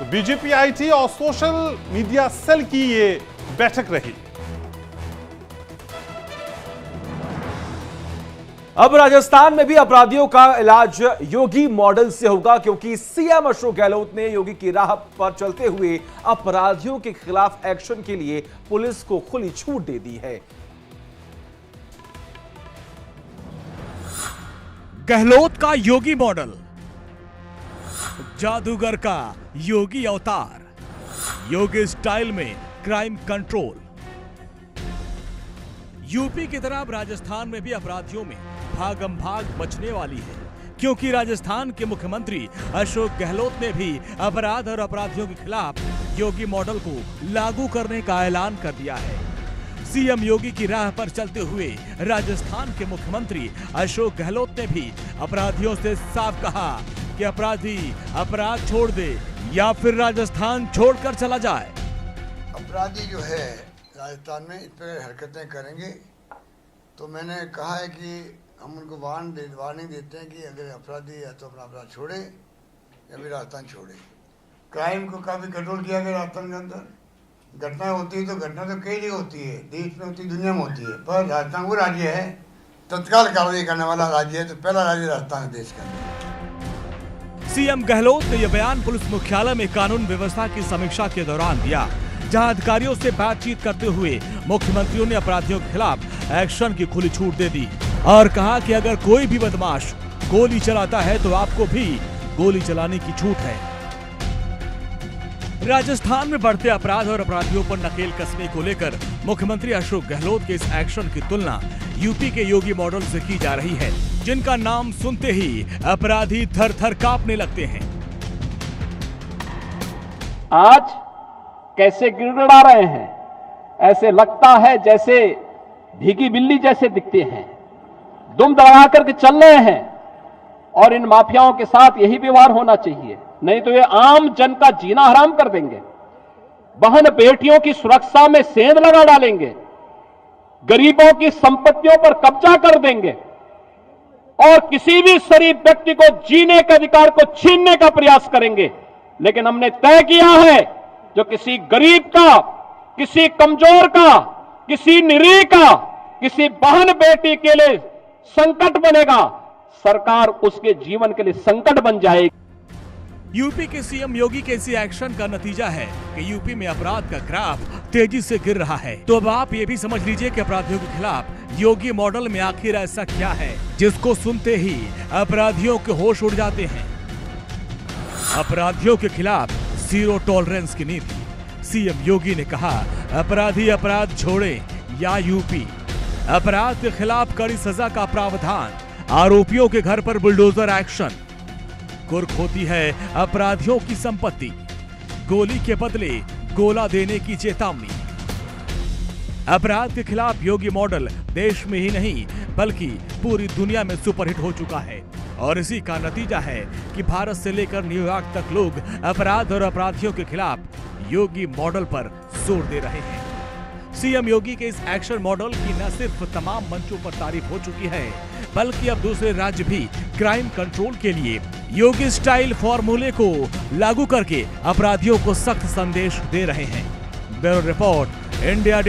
तो BJP IT और social media cell की ये बैठक रही। अब राजस्थान में भी अपराधियों का इलाज योगी मॉडल से होगा, क्योंकि सीएम अशोक गहलोत ने योगी की राह पर चलते हुए अपराधियों के खिलाफ एक्शन के लिए पुलिस को खुली छूट दे दी है। गहलोत का योगी मॉडल, जादूगर का योगी अवतार, योगी स्टाइल में क्राइम कंट्रोल। यूपी की तरह अब राजस्थान में भी अपराधियों में भागम भाग मचने वाली है, क्योंकि राजस्थान के मुख्यमंत्री अशोक गहलोत ने भी अपराध और अपराधियों के खिलाफ योगी मॉडल को लागू करने का ऐलान कर दिया है। सीएम योगी की राह पर चलते हुए राजस्थान के मुख्यमंत्री अशोक गहलोत ने भी अपराधियों से साफ कहा कि अपराधी अपराध छोड़ दे या फिर राजस्थान छोड़कर चला जाए। अपराधी जो है राजस्थान में इस पर हरकतें करेंगे तो मैंने कहा है कि हम उनको वार्निंग देते हैं कि अगर अपराधी है तो अपना अपराध छोड़े या फिर राजस्थान छोड़े। क्राइम को काफ़ी कंट्रोल किया गया राजस्थान के अंदर। घटना होती है तो घटना तो कई जगह होती है, देश में होती है, दुनिया में होती है, पर राजस्थान वो राज्य है तत्काल कार्रवाई करने वाला राज्य है, तो पहला राज्य राजस्थान है देश का। सीएम गहलोत ने यह बयान पुलिस मुख्यालय में कानून व्यवस्था की समीक्षा के दौरान दिया, जहां अधिकारियों से बातचीत करते हुए मुख्यमंत्रियों ने अपराधियों के खिलाफ एक्शन की खुली छूट दे दी और कहा कि अगर कोई भी बदमाश गोली चलाता है तो आपको भी गोली चलाने की छूट है। राजस्थान में बढ़ते अपराध और अपराधियों पर नकेल कसने को लेकर मुख्यमंत्री अशोक गहलोत के इस एक्शन की तुलना यूपी के योगी मॉडल से की जा रही है, जिनका नाम सुनते ही अपराधी थर-थर कांपने लगते हैं। आज कैसे गिड़गिड़ा रहे हैं, ऐसे लगता है जैसे भीगी बिल्ली जैसे दिखते हैं, दुम दबा करके चल रहे हैं और इन माफियाओं के साथ यही व्यवहार होना चाहिए, नहीं तो ये आम जन का जीना हराम कर देंगे, बहन बेटियों की सुरक्षा में सेंध लगा डालेंगे, गरीबों की संपत्तियों पर कब्जा कर देंगे और किसी भी शरीफ व्यक्ति को जीने के अधिकार को छीनने का प्रयास करेंगे। लेकिन हमने तय किया है जो किसी गरीब का, किसी कमजोर का, किसी निरीह का, किसी बहन बेटी के लिए संकट बनेगा, सरकार उसके जीवन के लिए संकट बन जाएगी। यूपी के सीएम योगी के इसी एक्शन का नतीजा है कि यूपी में अपराध का ग्राफ तेजी से गिर रहा है। तो अब आप ये भी समझ लीजिए कि अपराधियों के खिलाफ योगी मॉडल में आखिर ऐसा क्या है जिसको सुनते ही अपराधियों के होश उड़ जाते हैं। अपराधियों के खिलाफ जीरो टॉलरेंस की नीति। सीएम योगी ने कहा, अपराधी अपराध छोड़े या यूपी। अपराध के खिलाफ कड़ी सजा का प्रावधान, आरोपियों के घर पर बुलडोजर एक्शन। कुर्क होती है अपराधियों की संपत्ति, गोली के बदले गोला देने की चेतावनी। अपराध के खिलाफ योगी मॉडल देश में ही नहीं बल्कि पूरी दुनिया में सुपरहिट हो चुका है और इसी का नतीजा है कि भारत से लेकर न्यूयॉर्क तक लोग अपराध और अपराधियों के खिलाफ योगी मॉडल पर जोर दे रहे हैं। सीएम योगी के इस एक्शन मॉडल की न सिर्फ तमाम मंचों पर तारीफ हो चुकी है, बल्कि अब दूसरे राज्य भी क्राइम कंट्रोल के लिए योगी स्टाइल फॉर्मूले को लागू करके अपराधियों को सख्त संदेश दे रहे हैं। Bureau report, India.